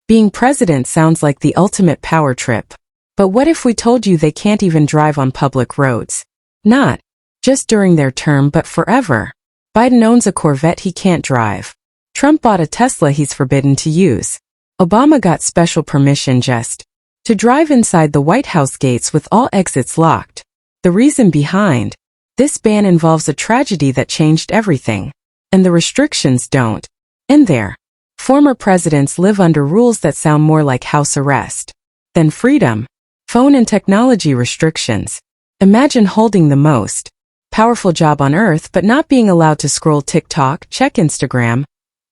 Being president sounds like the ultimate power trip. But what if we told you they can't even drive on public roads? Not just during their term, but forever. Biden owns a Corvette he can't drive. Trump bought a Tesla he's forbidden to use. Obama got special permission just to drive inside the White House gates with all exits locked. The reason behind this ban involves a tragedy that changed everything. And the restrictions don't end there. Former presidents live under rules that sound more like house arrest than freedom. Phone and technology restrictions. Imagine holding the most powerful job on earth but not being allowed to scroll TikTok, check Instagram,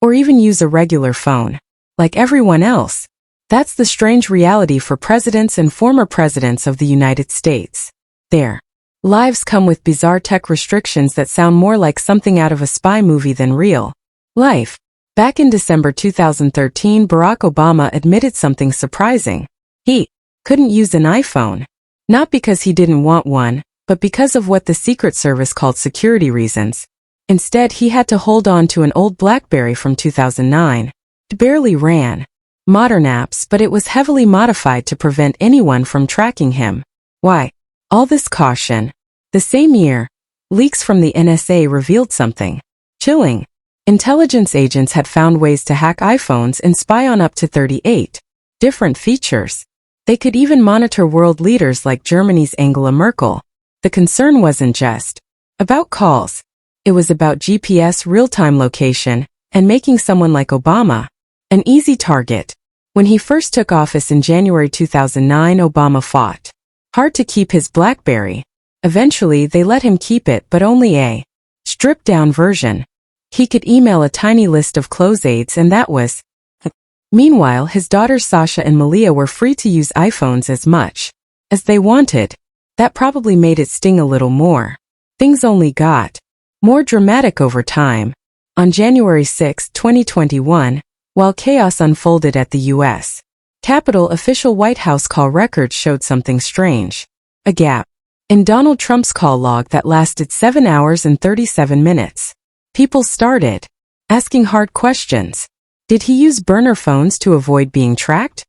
or even use a regular phone. Like everyone else. That's the strange reality for presidents and former presidents of the United States. Their lives come with bizarre tech restrictions that sound more like something out of a spy movie than real life. Back in December 2013, Barack Obama admitted something surprising. He couldn't use an iPhone. Not because he didn't want one, but because of what the Secret Service called security reasons. Instead, he had to hold on to an old BlackBerry from 2009. It barely ran modern apps, but it was heavily modified to prevent anyone from tracking him. Why? All this caution. The same year, leaks from the NSA revealed something chilling. Intelligence agents had found ways to hack iPhones and spy on up to 38 different features. They could even monitor world leaders like Germany's Angela Merkel. The concern wasn't just about calls. It was about GPS real-time location and making someone like Obama an easy target. When he first took office in January 2009, Obama fought hard to keep his BlackBerry. Eventually, they let him keep it, but only a stripped-down version. He could email a tiny list of close aids, and that was it. Meanwhile, his daughters Sasha and Malia were free to use iPhones as much as they wanted. That probably made it sting a little more. Things only got more dramatic over time. On January 6, 2021, while chaos unfolded at the U.S. Capitol, official White House call records showed something strange. A gap in Donald Trump's call log that lasted 7 hours and 37 minutes. People started asking hard questions. Did he use burner phones to avoid being tracked?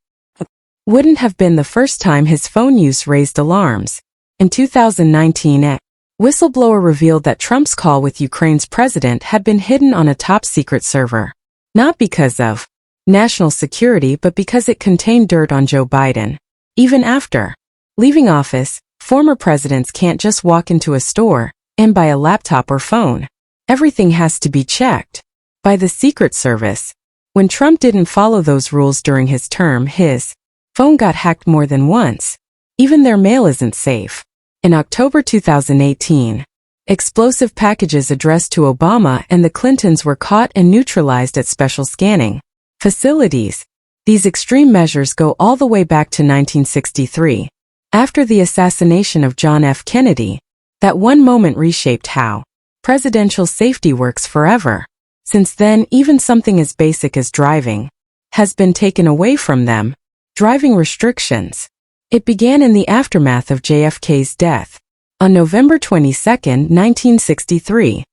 Wouldn't have been the first time his phone use raised alarms. In 2019, a whistleblower revealed that Trump's call with Ukraine's president had been hidden on a top-secret server. Not because of national security, but because it contained dirt on Joe Biden. Even after leaving office, former presidents can't just walk into a store and buy a laptop or phone. Everything has to be checked by the Secret Service. When Trump didn't follow those rules during his term, his phone got hacked more than once. Even their mail isn't safe. In October 2018, explosive packages addressed to Obama and the Clintons were caught and neutralized at special scanning facilities. These extreme measures go all the way back to 1963. After the assassination of John F. Kennedy, that one moment reshaped how presidential safety works forever. Since then, even something as basic as driving has been taken away from them. Driving restrictions. It began in the aftermath of JFK's death. On November 22, 1963,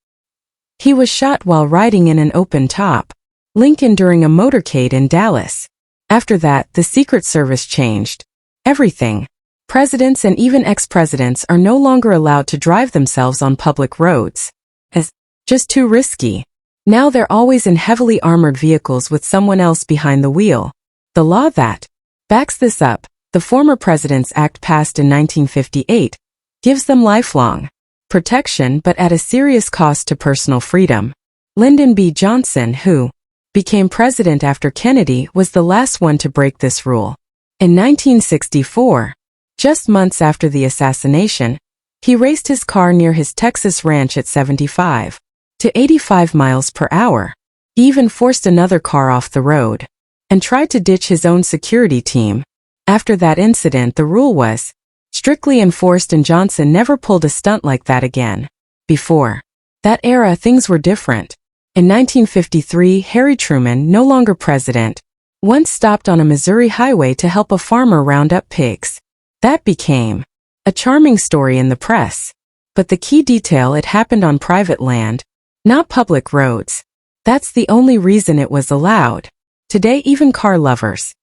he was shot while riding in an open-top Lincoln during a motorcade in Dallas. After that, the Secret Service changed everything. Presidents and even ex-presidents are no longer allowed to drive themselves on public roads, as just too risky. Now they're always in heavily armored vehicles with someone else behind the wheel. The law that backs this up, the Former Presidents Act passed in 1958, gives them lifelong protection but at a serious cost to personal freedom. Lyndon B. Johnson, who became president after Kennedy, was the last one to break this rule. In 1964, just months after the assassination, he raced his car near his Texas ranch at 75 to 85 miles per hour. He even forced another car off the road and tried to ditch his own security team. After that incident, the rule was strictly enforced and Johnson never pulled a stunt like that again. Before that era, things were different. In 1953, Harry Truman, no longer president, once stopped on a Missouri highway to help a farmer round up pigs. That became a charming story in the press. But the key detail, it happened on private land, not public roads. That's the only reason it was allowed. Today, even car lovers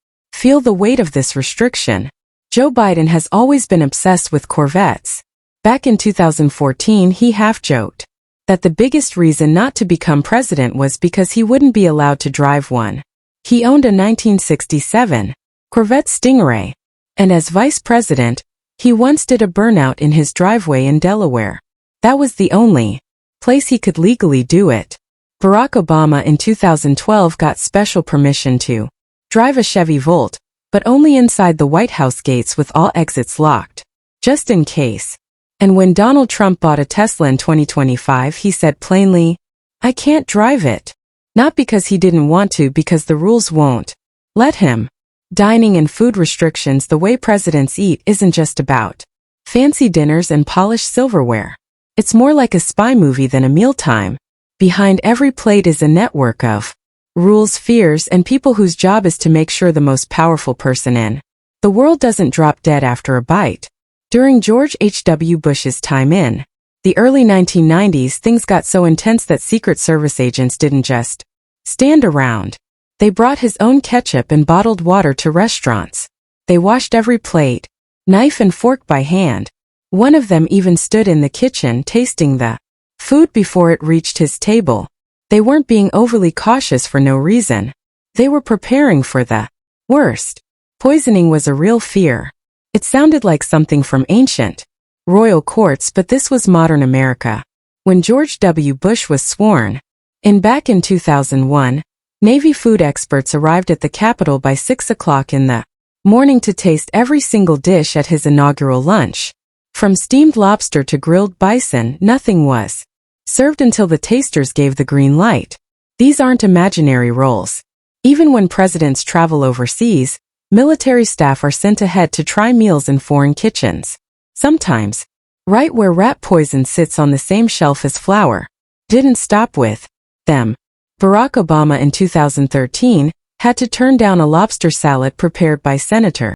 feel the weight of this restriction. Joe Biden has always been obsessed with Corvettes. Back in 2014, he half-joked that the biggest reason not to become president was because he wouldn't be allowed to drive one. He owned a 1967 Corvette Stingray, and as vice president, he once did a burnout in his driveway in Delaware. That was the only place he could legally do it. Barack Obama in 2012 got special permission to drive a Chevy Volt, but only inside the White House gates with all exits locked, just in case. And when Donald Trump bought a Tesla in 2025, he said plainly, "I can't drive it." Not because he didn't want to, because the rules won't let him. Dining and food restrictions the way presidents eat isn't just about fancy dinners and polished silverware. It's more like a spy movie than a mealtime. Behind every plate is a network of rules, fears, and people whose job is to make sure the most powerful person in the world doesn't drop dead after a bite. During George H.W. Bush's time in the early 1990s, things got so intense that Secret Service agents didn't just stand around. They brought his own ketchup and bottled water to restaurants. They washed every plate, knife and fork by hand. One of them even stood in the kitchen tasting the food before it reached his table. They weren't being overly cautious for no reason. They were preparing for the worst. Poisoning was a real fear. It sounded like something from ancient royal courts, but this was modern America. When George W. Bush was sworn in back in 2001, Navy food experts arrived at the Capitol by 6 o'clock in the morning to taste every single dish at his inaugural lunch. From steamed lobster to grilled bison, nothing was served until the tasters gave the green light. These aren't imaginary roles. Even when presidents travel overseas, military staff are sent ahead to try meals in foreign kitchens. Sometimes, right where rat poison sits on the same shelf as flour. Didn't stop with them. Barack Obama in 2013 had to turn down a lobster salad prepared by Senator